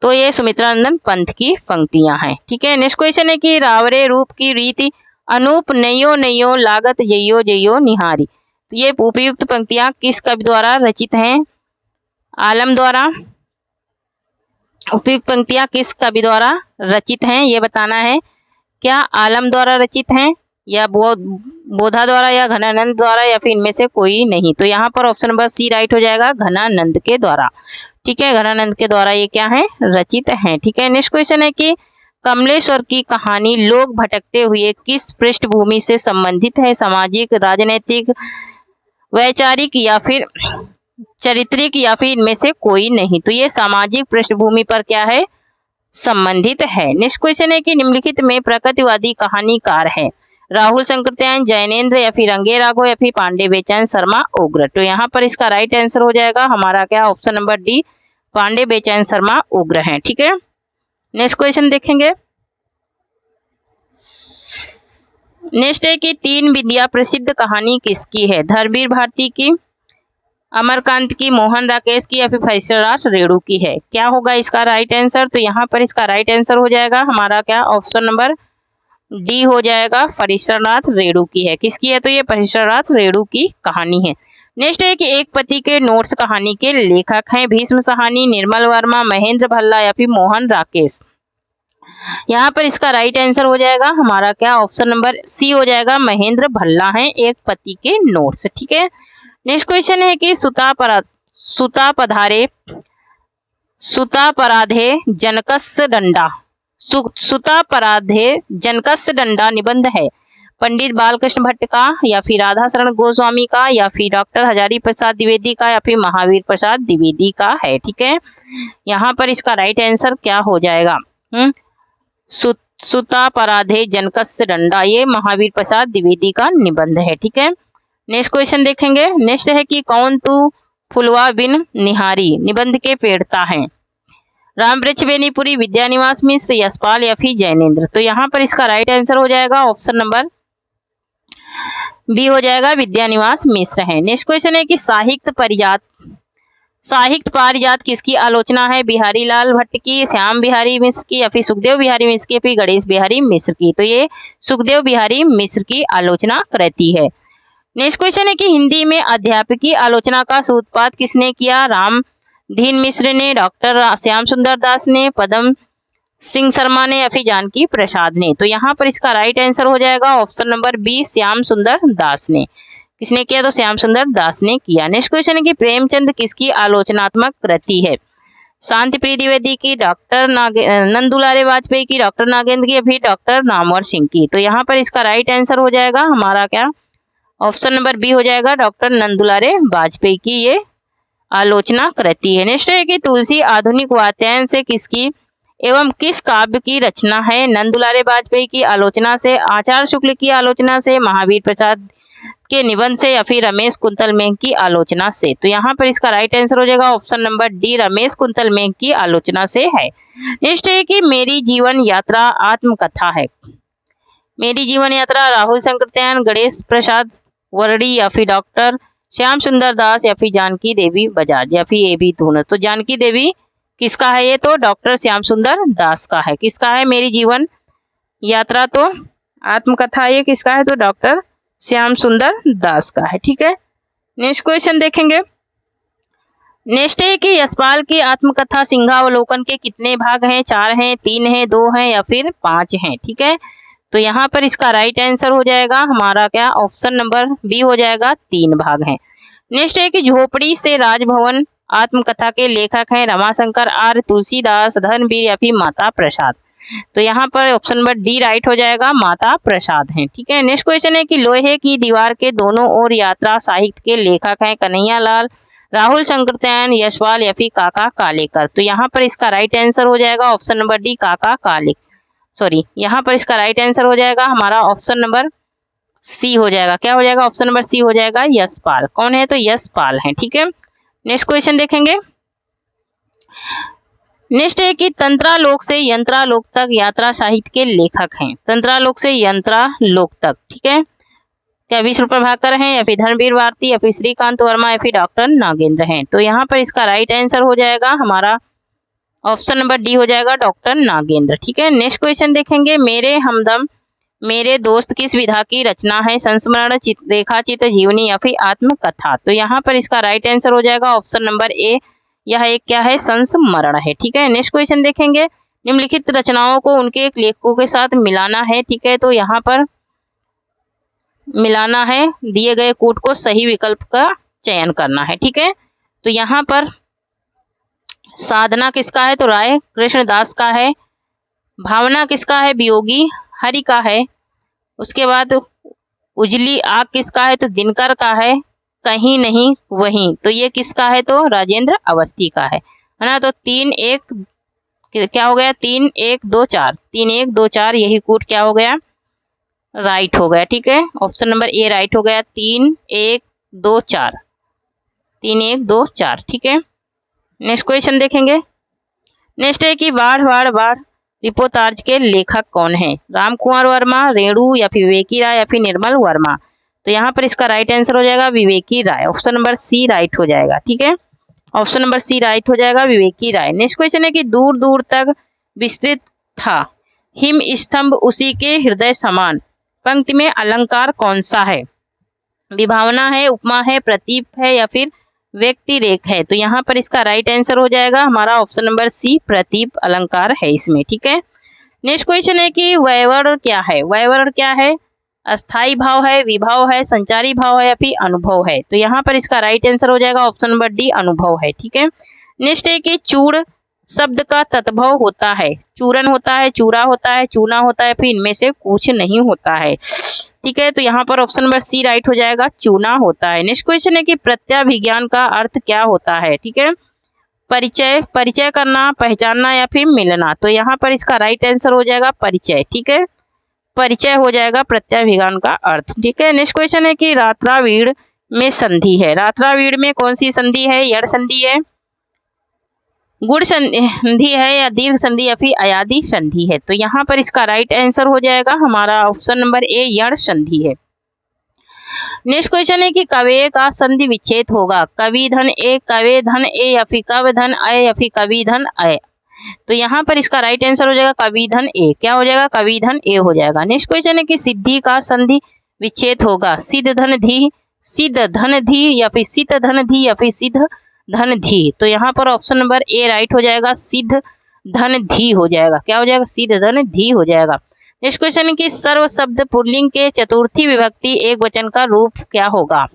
तो ये सुमित्रानंदन पंत की पंक्तियां हैं। ठीक है। नेक्स्ट क्वेश्चन है कि रावरे रूप की रीति अनूप, नयो नयो लागत जइयो जइयो निहारी। तो ये उपयुक्त पंक्तियां किस कवि द्वारा रचित हैं? आलम द्वारा। उपयुक्त पंक्तियां किस कवि द्वारा रचित हैं, ये बताना है। क्या आलम द्वारा रचित हैं या बोधा द्वारा या घनानंद द्वारा या फिर इनमें से कोई नहीं। तो यहाँ पर ऑप्शन नंबर सी राइट हो जाएगा, घनानंद के द्वारा। ठीक है, घनानंद के द्वारा ये क्या है, रचित हैं। ठीक है। नेक्स्ट क्वेश्चन है कि कमलेश्वर की कहानी लोग भटकते हुए किस पृष्ठभूमि से संबंधित है? सामाजिक, राजनीतिक, वैचारिक या फिर चारित्रिक या फिर इनमें से कोई नहीं। तो ये सामाजिक पृष्ठभूमि पर क्या है, संबंधित है। नेक्स्ट क्वेश्चन है कि निम्नलिखित में प्रकृतिवादी कहानीकार है? राहुल शंकरदयाल, जैनेन्द्र या फिर रंगे राघव या फिर पांडे बेचैन शर्मा उग्र। तो यहाँ पर इसका राइट आंसर हो जाएगा हमारा क्या, ऑप्शन नंबर डी, पांडे बेचैन शर्मा उग्र है। ठीक है। नेक्स्ट क्वेश्चन देखेंगे। नेक्स्ट है कि तीन विद्या प्रसिद्ध कहानी किसकी है? धरवीर भारती की, अमरकांत की, मोहन राकेश की या फिर फरीश्वरनाथ रेणु की है। क्या होगा इसका राइट आंसर? तो यहाँ पर इसका राइट आंसर हो जाएगा हमारा क्या, ऑप्शन नंबर डी हो जाएगा, फरीश्वरनाथ रेणु की है। किसकी है? तो ये फरीश्वरनाथ रेणु की कहानी है। नेक्स्ट है कि एक पति के नोट्स कहानी के लेखक हैं? भीष्म साहनी, निर्मल वर्मा, महेंद्र भल्ला या फिर मोहन राकेश। यहाँ पर इसका राइट आंसर हो जाएगा हमारा क्या, ऑप्शन नंबर सी हो जाएगा, महेंद्र भल्ला हैं एक पति के नोट्स। ठीक है। नेक्स्ट क्वेश्चन है कि सुतापराधे जनकस्य दंडा, सुतापराधे जनकस्य दंडा निबंध है पंडित बालकृष्ण भट्ट का, या फिर राधा शरण गोस्वामी का, या फिर डॉक्टर हजारी प्रसाद द्विवेदी का, या फिर महावीर प्रसाद द्विवेदी का है। ठीक है, यहाँ पर इसका राइट आंसर क्या हो जाएगा? सुतापराधे जनकस्य दंडा, ये महावीर प्रसाद द्विवेदी का निबंध है। ठीक है, नेक्स्ट क्वेश्चन देखेंगे। नेक्स्ट है कि कौन तू फुलवा बिन निहारी निबंध के पेड़ता है? रामवृक्ष बेनीपुरी, विद्यानिवास मिश्र, यशपाल, या फिर जैनेन्द्र। तो यहाँ पर इसका राइट आंसर हो जाएगा ऑप्शन नंबर बी हो जाएगा, विद्यानिवास मिश्र है। नेक्स्ट क्वेश्चन है कि साहित्य पारिजात किसकी आलोचना है? बिहारी लाल भट्ट की, श्याम बिहारी मिश्र की, या फिर सुखदेव बिहारी मिश्र की, या फिर गणेश बिहारी मिश्र की। तो ये सुखदेव बिहारी मिश्र की आलोचना करती है। नेक्स्ट क्वेश्चन है कि हिंदी में अध्यापकी आलोचना का सूत्रपात किसने किया? रामधीन मिश्र ने, डॉक्टर श्याम सुंदर दास ने, पदम सिंह शर्मा ने, या फिर जानकी प्रसाद ने। तो यहाँ पर इसका राइट आंसर हो जाएगा ऑप्शन नंबर बी, श्याम सुंदर दास ने। किसने किया? तो श्याम सुंदर दास ने किया। नेक्स्ट क्वेश्चन है कि प्रेमचंद किसकी आलोचनात्मक कृति है? शांति प्रिय द्विवेदी की, डॉक्टर नंदुलारे वाजपेयी की, डॉक्टर नागेंद्र की, या फिर डॉक्टर नामवर सिंह की। तो यहाँ पर इसका राइट आंसर हो जाएगा हमारा क्या? ऑप्शन नंबर बी हो जाएगा, डॉक्टर नंदुलारे वाजपेयी की ये आलोचना करती है। नेक्स्ट है कि तुलसी आधुनिक वात्यायन से किसकी एवं किस काव्य की रचना है? नंदुलारे वाजपेयी की आलोचना से, आचार्य शुक्ल की आलोचना से, महावीर प्रसाद के निबंध से, या फिर रमेश कुंतल मेघ की आलोचना से। तो यहाँ पर इसका राइट आंसर हो जाएगा option number D, Ramesh quintal मेघ की आलोचना से है। नेक्स्ट है कि मेरी जीवन यात्रा आत्मकथा है। मेरी जीवन यात्रा राहुल शंकरत्यान, गणेश प्रसाद वर्डी, या फिर डॉक्टर श्याम सुंदर दास, या फिर जानकी देवी बजाज, या फिर ये भी दोनों। तो जानकी देवी किसका है? ये तो डॉक्टर श्याम सुंदर दास का है। किसका है? मेरी जीवन यात्रा तो आत्मकथा ये किसका है? तो डॉक्टर श्याम सुंदर दास का है। ठीक है, नेक्स्ट क्वेश्चन देखेंगे। नेक्स्ट है कि यशपाल की आत्मकथा सिंहावलोकन के कितने भाग हैं? 4 हैं, 3 हैं, 2 हैं, या फिर 5 हैं। ठीक है, तो यहाँ पर इसका राइट आंसर हो जाएगा हमारा क्या? ऑप्शन नंबर बी हो जाएगा, 3 भाग हैं। नेक्स्ट है कि झोपड़ी से राजभवन आत्मकथा के लेखक हैं रमाशंकर आर्य, तुलसीदास, धर्मवीर, या फिर माता प्रसाद। तो यहाँ पर ऑप्शन नंबर डी राइट हो जाएगा, माता प्रसाद हैं। ठीक है, नेक्स्ट क्वेश्चन है कि लोहे की दीवार के दोनों ओर यात्रा साहित्य के लेखक हैं कन्हैया लाल, राहुल शंकरत्यायन, यशपाल, या फिर काका कालेकर। तो यहाँ पर इसका राइट आंसर हो जाएगा ऑप्शन नंबर डी, काका कालेकर। यहाँ पर इसका राइट आंसर हो जाएगा हमारा ऑप्शन नंबर सी हो जाएगा। क्या हो जाएगा? ऑप्शन नंबर सी हो जाएगा, यशपाल। कौन है? तो यशपाल है। ठीक है, नेक्स्ट क्वेश्चन देखेंगे। नेक्स्ट है कि तंत्रालोक से यंत्रालोक तक यात्रा साहित्य के लेखक हैं। तंत्रालोक से यंत्रालोक तक। ठीक है, क्या विश्व प्रभाकर हैं, या फिर धर्मवीर भारती, या फिर श्रीकांत वर्मा, या फिर डॉक्टर नागेंद्र हैं। तो यहाँ पर इसका राइट आंसर हो जाएगा हमारा ऑप्शन नंबर डी हो जाएगा, डॉक्टर नागेंद्र। ठीक है, नेक्स्ट क्वेश्चन देखेंगे। मेरे हमदम मेरे दोस्त किस विधा की रचना है? संस्मरण, रेखाचित्र, जीवनी, या फिर आत्मकथा। तो यहाँ पर इसका राइट आंसर हो जाएगा ऑप्शन नंबर ए, यह एक क्या है? संस्मरण है। ठीक है, नेक्स्ट क्वेश्चन देखेंगे। निम्नलिखित रचनाओं को उनके एक लेखकों के साथ मिलाना है। ठीक है, तो यहाँ पर मिलाना है, दिए गए कूट को सही विकल्प का चयन करना है। ठीक है, तो यहाँ पर साधना किसका है? तो राय कृष्णदास का है। भावना किसका है? वियोगी हरि का है। उसके बाद उजली आग किसका है? तो दिनकर का है। कहीं नहीं वहीं, तो ये किसका है? तो राजेंद्र अवस्थी का है ना। तो 3 1 क्या हो गया? 3 1 2 4, 3 1 2 4 यही कूट क्या हो गया? राइट हो गया। ठीक है, ऑप्शन नंबर ए राइट हो गया, 3 1 2 4, 3 1 2 4। ठीक है, नेक्स्ट क्वेश्चन देखेंगे। नेक्स्ट है कि वाड़ वाड़ वाड़ रिपोर्टाज के लेखक कौन है? राम कुमार वर्मा, रेणु, या फिर विवेकी राय, या फिर निर्मल वर्मा। तो यहाँ पर इसका राइट आंसर हो जाएगा विवेकी राय। ऑप्शन नंबर सी राइट हो जाएगा। ठीक है, ऑप्शन नंबर सी राइट हो जाएगा, विवेकी राय। नेक्स्ट क्वेश्चन है कि दूर दूर तक विस्तृत था हिम स्तंभ उसी के हृदय समान, पंक्ति में अलंकार कौन सा है? विभावना है, उपमा है, प्रतीप है, या फिर व्यक्ति रेख है। तो यहाँ पर इसका राइट आंसर हो जाएगा हमारा ऑप्शन नंबर सी, प्रतीप अलंकार है इसमें। ठीक है, नेक्स्ट क्वेश्चन है कि वैवर्ण्य क्या है? वैवर्ण्य क्या है? अस्थाई भाव है, विभाव है, संचारी भाव है या फिर अनुभव है। तो यहाँ पर इसका राइट आंसर हो जाएगा ऑप्शन नंबर डी, अनुभव है। ठीक है, नेक्स्ट है कि चूड़ शब्द का तद्भव होता है, चूरन होता है, चूरा होता है, चूना होता है, फिर इनमें से कुछ नहीं होता है। ठीक है, तो यहाँ पर ऑप्शन नंबर सी राइट हो जाएगा, चूना होता है। नेक्स्ट क्वेश्चन है कि प्रत्याभिज्ञान का अर्थ क्या होता है। ठीक है, परिचय, परिचय करना, पहचानना या फिर मिलना। तो यहाँ पर इसका राइट आंसर हो जाएगा परिचय। ठीक है, परिचय हो जाएगा प्रत्याभिज्ञान का अर्थ। ठीक है, नेक्स्ट क्वेश्चन है कि रात्रावीड़ में संधि है, रात्रावीड़ में कौन सी संधि है, यड़ संधि है, गुण संधि है या दीर्घ संधि या फिर अयादी संधि है। तो यहाँ पर इसका राइट आंसर हो जाएगा हमारा ऑप्शन नंबर ए, यड़ संधि है। नेक्स्ट क्वेश्चन है कि कवेय का संधि विच्छेद होगा, कवि धन ए, कवे धन ए या फिर कव धन अय या फिर कवि धन अय। तो यहाँ पर इसका राइट आंसर हो जाएगा कवि धन ए। क्या हो जाएगा, कवि धन ए हो जाएगा। नेक्स्ट क्वेश्चन है कि सिद्धि का संधि विच्छेद होगा, सिद्ध धन धी, सिद्ध धन धी या फिर सिद्ध धन धी या फिर सिद्ध धन धी। तो यहाँ पर ऑप्शन नंबर ए राइट हो जाएगा, सिद्ध धन धी हो जाएगा। क्या हो जाएगा, सिद्ध धन धी हो जाएगा। नेक्स्ट क्वेश्चन है कि सर्व शब्द पुल्लिंग के चतुर्थी विभक्ति एक वचन का रूप क्या होगा,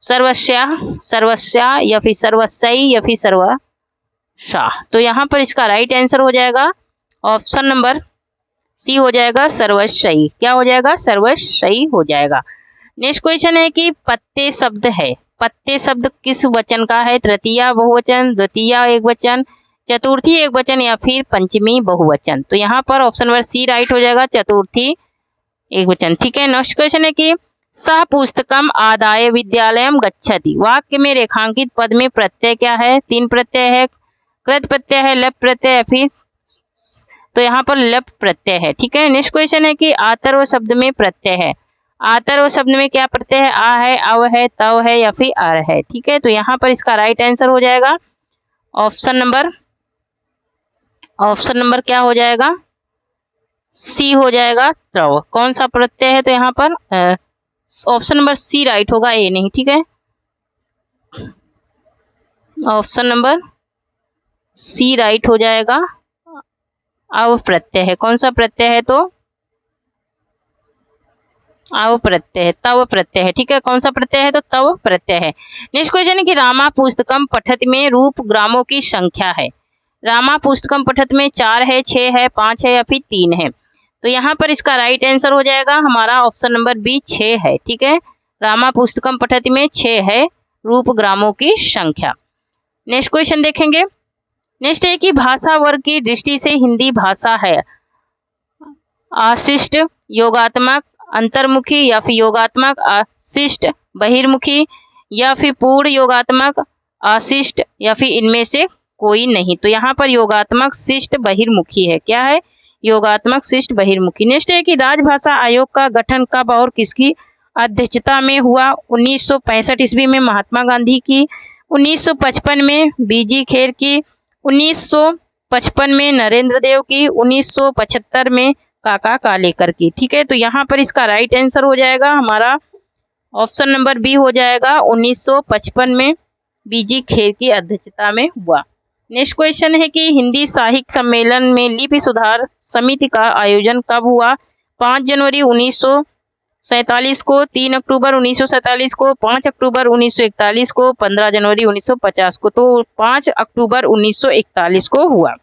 सर्वस्या, सर्वस्या या फिर सर्वस्यई या फिर सर्वशा। तो यहाँ पर इसका राइट आंसर हो जाएगा ऑप्शन नंबर सी हो जाएगा, सर्वस्यई। क्या हो जाएगा, सर्वस्यई हो जाएगा। नेक्स्ट क्वेश्चन है कि पत्ते शब्द है, पत्ते शब्द किस वचन का है, तृतीया बहुवचन, द्वितीया एक वचन, चतुर्थी एक वचन या फिर पंचमी बहुवचन। तो यहाँ पर ऑप्शन नंबर सी राइट हो जाएगा, चतुर्थी एक वचन। ठीक है, नेक्स्ट क्वेश्चन है कि सह पुस्तकम आदाय विद्यालयम गच्छति, वाक्य में रेखांकित पद में प्रत्यय क्या है, तीन प्रत्यय है, कृत प्रत्यय है, लप प्रत्यय है फिर, तो यहाँ पर लप प्रत्यय है। ठीक है, नेक्स्ट क्वेश्चन है कि आतर्व शब्द में प्रत्यय है, आतर्व शब्द में क्या प्रत्यय है, आ है, अव है, तव है या फिर अर है। ठीक है, तो यहाँ पर इसका राइट आंसर हो जाएगा ऑप्शन नंबर क्या हो जाएगा, सी हो जाएगा, तव। कौन सा प्रत्यय है, तो यहाँ पर ऑप्शन नंबर सी राइट होगा, ए नहीं। ठीक है, ऑप्शन नंबर सी राइट हो जाएगा, अव प्रत्यय है। कौन सा प्रत्यय है, तो अव प्रत्यय है, तव प्रत्यय है। ठीक है, कौन सा प्रत्यय है, तो तव प्रत्यय है। नेक्स्ट क्वेश्चन है कि रामा पुस्तकम पठत में रूप ग्रामों की संख्या है, रामा पुस्तकम पठत में 4 है, 6 है, 5 है या फिर 3 है। तो यहाँ पर इसका राइट आंसर हो जाएगा हमारा ऑप्शन नंबर बी, 6 है। ठीक है, रामा पुस्तकम पठत में 6 है रूप ग्रामों की संख्या। नेक्स्ट क्वेश्चन देखेंगे। नेक्स्ट है कि भाषा वर्ग की दृष्टि से हिंदी भाषा है अशिष्ट, योगात्मक, अंतर्मुखी या फिर योगात्मक अशिष्ट, बहिर्मुखी या फिर पूर्ण योगात्मक अशिष्ट या फिर इनमें से कोई नहीं। तो यहाँ पर योगात्मक शिष्ट बहिर्मुखी है। क्या है, योगात्मक शिष्ट बहिर्मुखी। नेक्स्ट है कि राजभाषा आयोग का गठन कब और किसकी अध्यक्षता में हुआ, 1965 ईस्वी में महात्मा गांधी की, 1955 में बीजी खेर की, 1955 में नरेंद्र देव की, 1975 में काका कालेकर की। ठीक है, तो यहाँ पर इसका राइट आंसर हो जाएगा हमारा ऑप्शन नंबर बी हो जाएगा, 1955 में बीजी खेर की अध्यक्षता में हुआ। नेक्स्ट क्वेश्चन है कि हिंदी साहित्य सम्मेलन में लिपि सुधार समिति का आयोजन कब हुआ, 5 जनवरी 1947 को, 3 अक्टूबर 1947 को, 5 अक्टूबर 1941 को, 15 जनवरी 1950 को। तो 5 अक्टूबर 1941 को हुआ।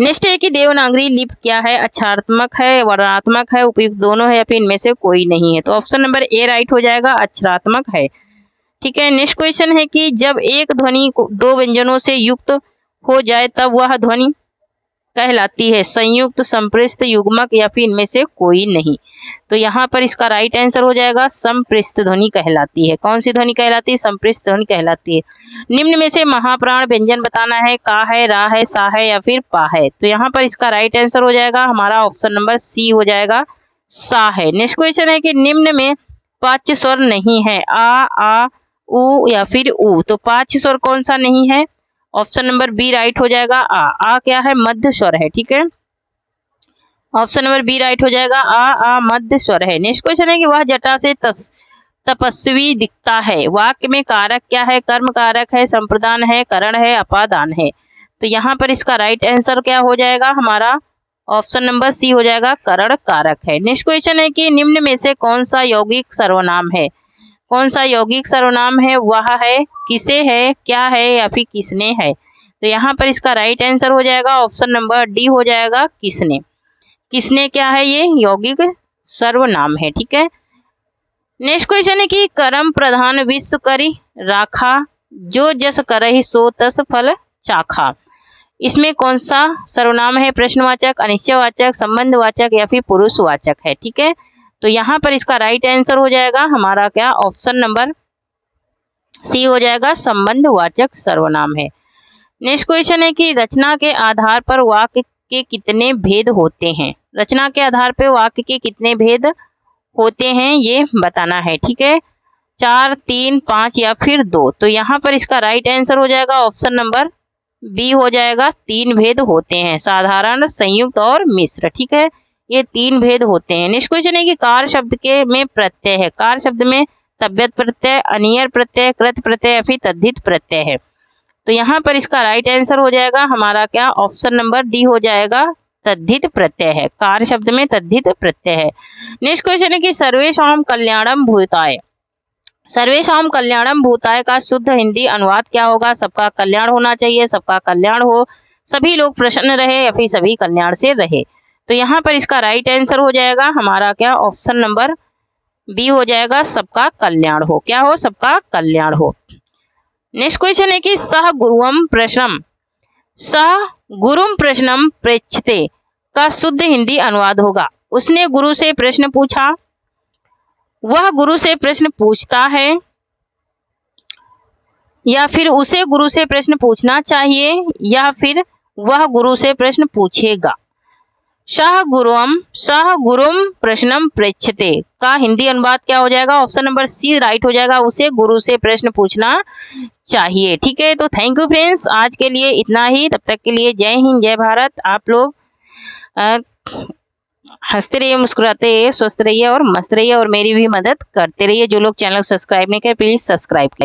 नेक्स्ट है कि देवनागरी लिपि क्या है, अक्षरात्मक है, वर्णात्मक है, उपयुक्त दोनों है या फिर इनमें से कोई नहीं है। तो ऑप्शन नंबर ए राइट हो जाएगा, अक्षरात्मक है। ठीक है, नेक्स्ट क्वेश्चन है कि जब एक ध्वनि 2 व्यंजनों से युक्त हो जाए तब वह ध्वनि कहलाती है संयुक्त, संपृष्ट, युग्मक या फिर इनमें से कोई नहीं। तो यहाँ पर इसका राइट आंसर हो जाएगा, संपृष्ट ध्वनि कहलाती है। कौन सी ध्वनि कहलाती है, संपृष्ट ध्वनि कहलाती है। निम्न में से महाप्राण व्यंजन बताना है, का है, रा है, सा है या फिर पा है। तो यहाँ पर इसका राइट आंसर हो जाएगा हमारा ऑप्शन नंबर सी हो जाएगा, सा है। नेक्स्ट क्वेश्चन है कि निम्न में पाच्य स्वर नहीं है, आ, उ या फिर उ। तो पाच्य स्वर कौन सा नहीं है, ऑप्शन नंबर बी राइट हो जाएगा, आ क्या है, मध्य स्वर है। ठीक है, ऑप्शन नंबर बी राइट हो जाएगा, आ मध्य स्वर है। नेक्स्ट क्वेश्चन है कि वह जटा से तपस्वी दिखता है, वाक्य में कारक क्या है, कर्म कारक है, संप्रदान है, करण है, अपादान है। तो यहाँ पर इसका राइट आंसर क्या हो जाएगा हमारा ऑप्शन नंबर सी हो जाएगा करण कारक है। नेक्स्ट क्वेश्चन है कि निम्न में से कौन सा यौगिक सर्वनाम है? कौन सा यौगिक सर्वनाम है? वह है, किसे है, क्या है या फिर किसने है। तो यहाँ पर इसका राइट आंसर हो जाएगा ऑप्शन नंबर डी हो जाएगा किसने। किसने क्या है? ये यौगिक सर्वनाम है। ठीक है। नेक्स्ट क्वेश्चन है कि कर्म प्रधान विश्व करी राखा, जो जस करहि सो तस फल चाखा। इसमें कौन सा सर्वनाम है? प्रश्नवाचक, अनिश्चयवाचक, संबंधवाचक या फिर पुरुषवाचक है। ठीक है। तो यहाँ पर इसका राइट आंसर हो जाएगा हमारा क्या? ऑप्शन नंबर सी हो जाएगा संबंधवाचक सर्वनाम है। नेक्स्ट क्वेश्चन है कि रचना के आधार पर वाक्य के कितने भेद होते हैं? रचना के आधार पर वाक्य के कितने भेद होते हैं ये बताना है। ठीक है। 4, 3, 5 या फिर 2। तो यहाँ पर इसका राइट आंसर हो जाएगा ऑप्शन नंबर बी हो जाएगा 3 भेद होते हैं, साधारण, संयुक्त और मिश्र। ठीक है। ये 3 भेद होते हैं। नेक्स्ट क्वेश्चन है कि कार शब्द के में प्रत्यय है। कार शब्द में तव्यत प्रत्यय, अनियर प्रत्यय, कृत प्रत्यय या फिर तद्धित प्रत्यय है। तो यहाँ पर इसका राइट आंसर हो जाएगा हमारा क्या? ऑप्शन नंबर डी हो जाएगा तद्धित प्रत्यय है। कार शब्द में तद्धित प्रत्यय है। नेक्स्ट क्वेश्चन है कि सर्वेषां कल्याणम भूताय। सर्वेषां कल्याणम भूताय का शुद्ध हिंदी अनुवाद क्या होगा? सबका कल्याण होना चाहिए, सबका कल्याण हो, सभी लोग प्रसन्न रहे या फिर सभी कल्याण से रहे। तो यहाँ पर इसका राइट आंसर हो जाएगा हमारा क्या? ऑप्शन नंबर बी हो जाएगा सबका कल्याण हो। क्या हो? सबका कल्याण हो। नेक्स्ट क्वेश्चन है कि सह गुरुम प्रश्नम पृच्छते का शुद्ध हिंदी अनुवाद होगा। उसने गुरु से प्रश्न पूछा, वह गुरु से प्रश्न पूछता है या फिर उसे गुरु से प्रश्न पूछना चाहिए या फिर वह गुरु से प्रश्न पूछेगा। सह गुरुम प्रश्नम पृच्छते का हिंदी अनुवाद क्या हो जाएगा? ऑप्शन नंबर सी राइट हो जाएगा, उसे गुरु से प्रश्न पूछना चाहिए। ठीक है। तो थैंक यू फ्रेंड्स, आज के लिए इतना ही। तब तक के लिए जय हिंद, जय भारत। आप लोग हंसते रहिए, मुस्कुराते रहिए, स्वस्थ रहिए और मस्त रहिए और मेरी भी मदद करते रहिए। जो लोग चैनल सब्सक्राइब नहीं किए प्लीज सब्सक्राइब करें।